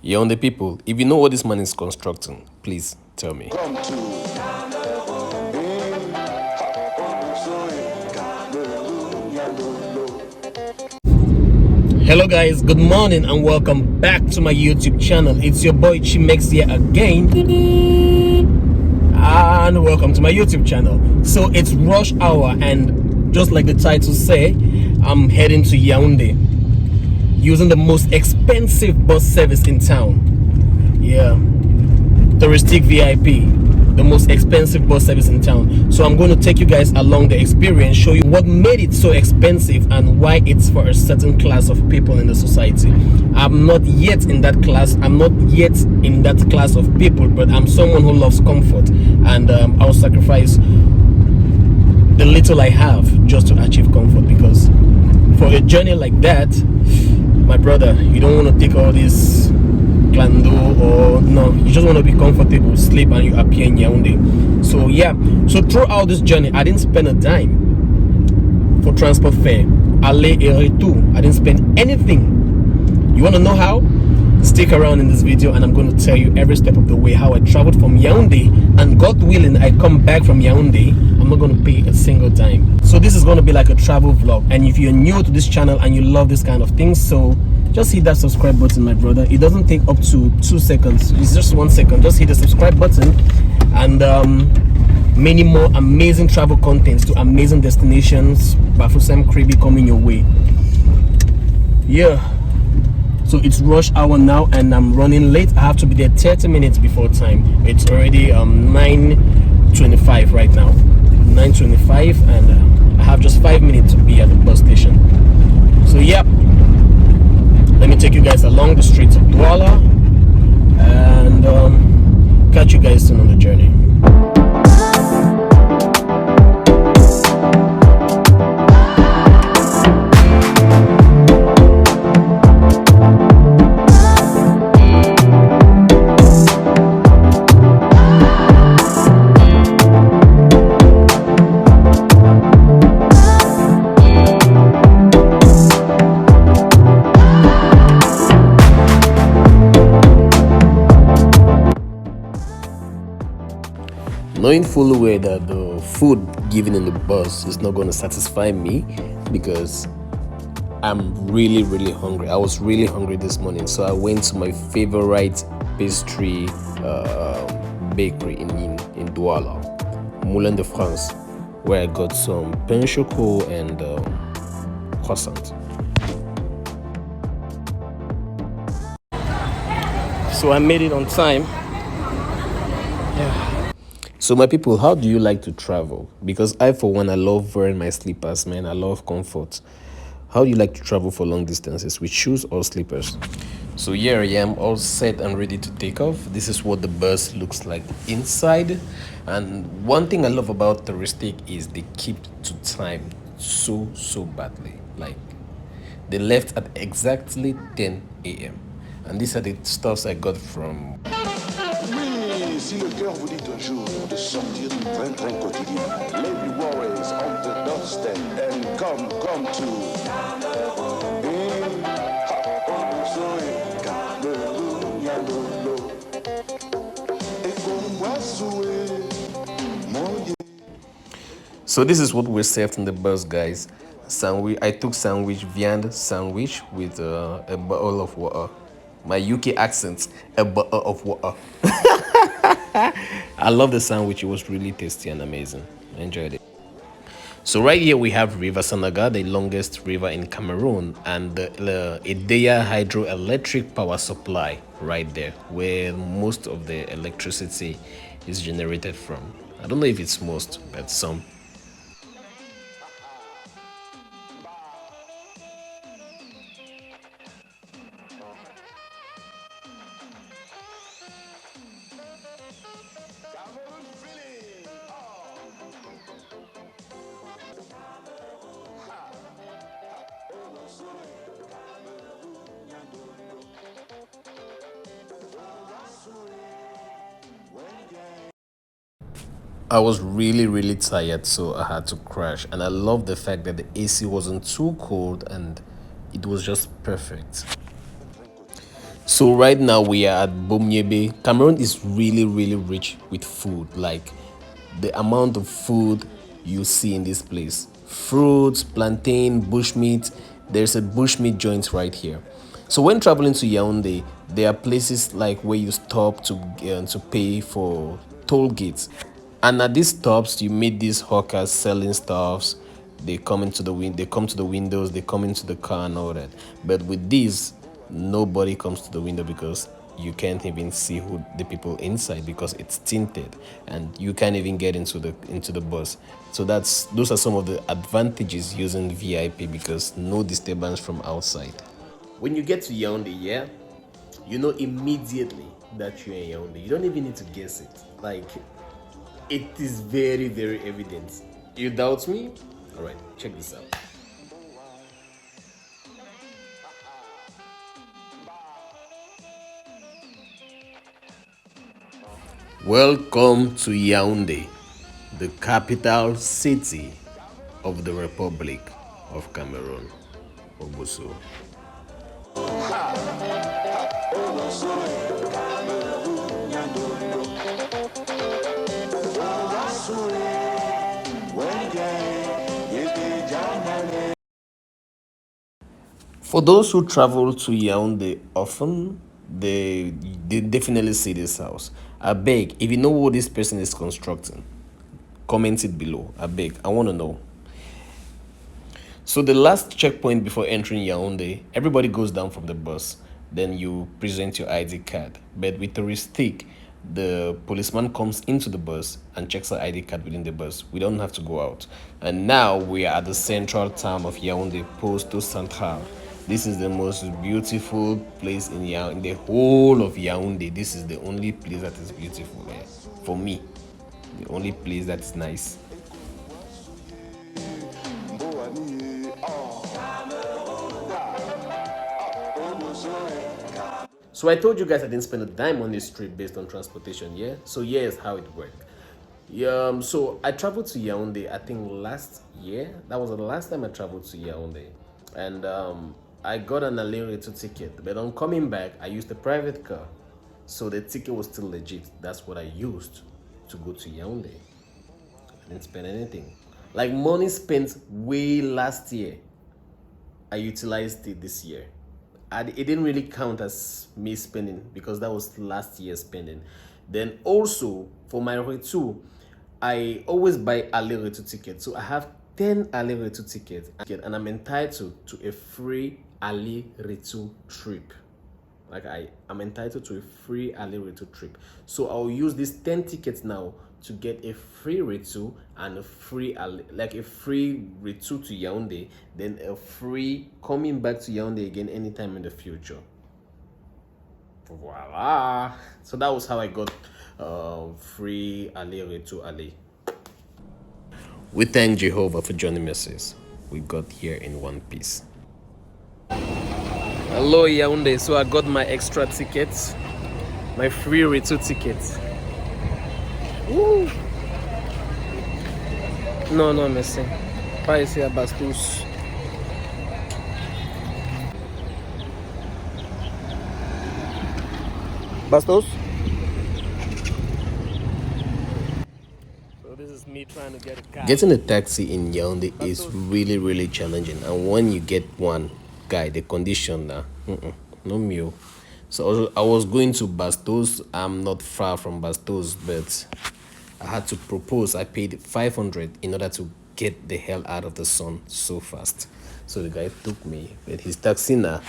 Yaounde people, if you know what this man is constructing, please tell me. Hello guys, good morning and welcome back to my YouTube channel. It's your boy Chimex here again. And welcome to my YouTube channel. So it's rush hour and just like the title say, I'm heading to Yaounde using the most expensive bus service in town. Yeah, touristique VIP, the most expensive bus service in town. So I'm going to take you guys along the experience, show you what made it so expensive and why it's for a certain class of people in the society. I'm not yet in that class. I'm not yet in that class of people, but I'm someone who loves comfort, and I'll sacrifice the little I have just to achieve comfort, because for a journey like that, my brother, you don't want to take all this clando, or no, you just want to be comfortable, sleep, and you appear in Yaounde. So yeah, so throughout this journey I didn't spend a dime for transport fare, aller et retour. I didn't spend anything. You want to know how? Stick around in this video and I'm going to tell you every step of the way how I traveled from Yaounde, and God willing I come back from Yaounde, I'm not going to pay a single dime. So this is going to be like a travel vlog, and if you're new to this channel and you love this kind of things, so just hit that subscribe button, my brother. It doesn't take up to 2 seconds, it's just 1 second. Just hit the subscribe button, and many more amazing travel contents to amazing destinations, Bafusam Kribi, coming your way. Yeah, so it's rush hour now and I'm running late. I have to be there 30 minutes before time. It's already 9:25 right now, 9:25, and I have just 5 minutes to be at the bus station. So yeah, let me take you guys along the streets of Douala and catch you guys soon on the journey. Knowing fully well that the food given in the bus is not going to satisfy me, because I'm really hungry. I was really hungry this morning, so I went to my favorite pastry bakery in Douala, Moulin de France, where I got some pain choco and croissant. So I made it on time. Yeah. So my people, how do you like to travel? Because I, for one, I love wearing my slippers, man. I love comfort. How do you like to travel for long distances, with shoes or slippers? So here I am, all set and ready to take off. This is what the bus looks like inside. And one thing I love about touristique is they keep to time so badly. Like, they left at exactly 10 a.m. And these are the stuffs I got from... Si le cœur vous dit un jour de sortir du train-train quotidien, leave your worries on the doorstep and come to So this is what we're served in the bus, guys. Sandwich. I took sandwich, viande sandwich with a bottle of water. My UK accent, a bottle of water. I love the sandwich. It was really tasty and amazing. I enjoyed it. So right here we have River Sanaga, the longest river in Cameroon, and the Edea hydroelectric power supply right there, where most of the electricity is generated from. I don't know if it's most, but some. I was really tired, so I had to crash, and I love the fact that the AC wasn't too cold and it was just perfect. So right now we are at Bomyebe. Cameroon is really rich with food. Like the amount of food you see in this place: fruits, plantain, bushmeat. There's a bushmeat joint right here. So when traveling to Yaoundé, there are places like where you stop to pay for toll gates, and at these stops you meet these hawkers selling stuffs. They come into the they come to the windows, they come into the car and all that. But with these, nobody comes to the window because you can't even see who the people inside because it's tinted, and you can't even get into the bus. So those are some of the advantages using VIP, because no disturbance from outside. When you get to Yaoundé, yeah, you know immediately that you're in Yaoundé. You don't even need to guess it. Like, it is very evident. You doubt me? All right, check this out. Welcome to Yaoundé, the capital city of the Republic of Cameroon, Obuso. For those who travel to Yaoundé often, they definitely see this house. I beg, if you know what this person is constructing, comment it below. I beg, I want to know. So the last checkpoint before entering Yaoundé, everybody goes down from the bus. Then you present your ID card. But with touristique, the policeman comes into the bus and checks our ID card within the bus. We don't have to go out. And now we are at the central town of Yaoundé, Posto Central. This is the most beautiful place in in the whole of Yaoundé. This is the only place that is beautiful for me. The only place that is nice. So I told you guys I didn't spend a dime on this trip based on transportation, yeah? So here's how it worked. Yeah, so I traveled to Yaoundé, I think last year. That was the last time I traveled to Yaoundé. And I got an aller ticket. But on coming back, I used a private car. So the ticket was still legit. That's what I used to go to Yaoundé. I didn't spend anything. Like money spent way last year, I utilized it this year. And it didn't really count as me spending because that was last year's spending. Then also for my retour, I always buy aller retour tickets. So I have 10 aller retour tickets, and I'm entitled to a free aller retour trip. Like I'm entitled to a free aller retour trip. So I'll use these 10 tickets now to get a free retour and a free like a free retour to Yaoundé, then a free coming back to Yaoundé again anytime in the future. Voila! So that was how I got free aller retour aller. We thank Jehovah for joining mercies. We got here in one piece. Hello Yaoundé, so I got my extra tickets, my free return tickets. Woo! No, merci. Pas ici à Bastos. Bastos? So this is me trying to get a car. Getting a taxi in Yaoundé is really challenging, and when you get one, guy, the condition no meal. So I was going to Bastos. I'm not far from Bastos, but I had to propose. I paid 500 in order to get the hell out of the sun so fast. So the guy took me, but his taxi now,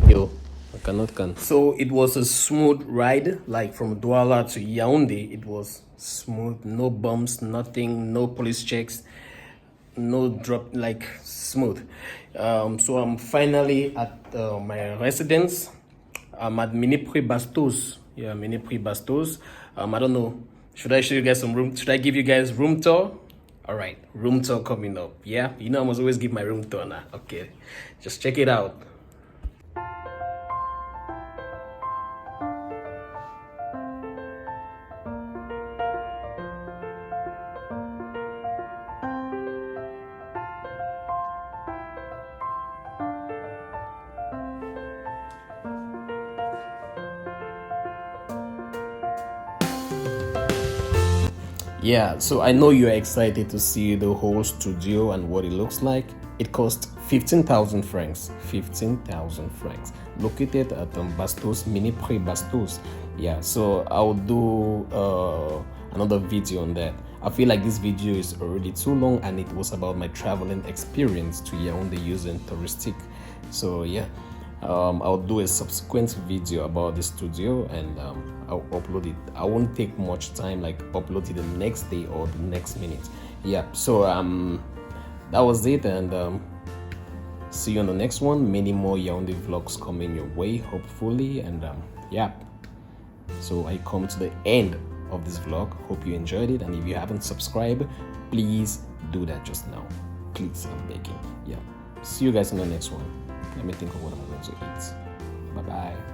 yo, I cannot can. So it was a smooth ride, like from Douala to Yaoundé. It was smooth, no bumps, nothing, no police checks, no drop, like smooth. So I'm finally at my residence. I'm at Mini Prix Bastos. Yeah, Mini Prix Bastos. I don't know. Should I show you guys some room? Should I give you guys room tour? All right, room tour coming up. Yeah, you know I must always give my room tour now. Okay, just check it out. Yeah, so I know you're excited to see the whole studio and what it looks like. It cost 15,000 francs. 15,000 francs. Located at Bastos, Mini Prix Bastos. Yeah, so I'll do another video on that. I feel like this video is already too long and it was about my traveling experience to Yaoundé using touristique. So yeah, I'll do a subsequent video about the studio and I'll upload it. I won't take much time, like upload it the next day or the next minute. Yeah, so that was it, and see you on the next one. Many more Yaoundé vlogs coming your way, hopefully, and yeah. So I come to the end of this vlog. Hope you enjoyed it, and if you haven't subscribed, please do that just now. Please, I'm begging. Yeah. See you guys in the next one. Let me think of what I'm going to eat. Bye bye.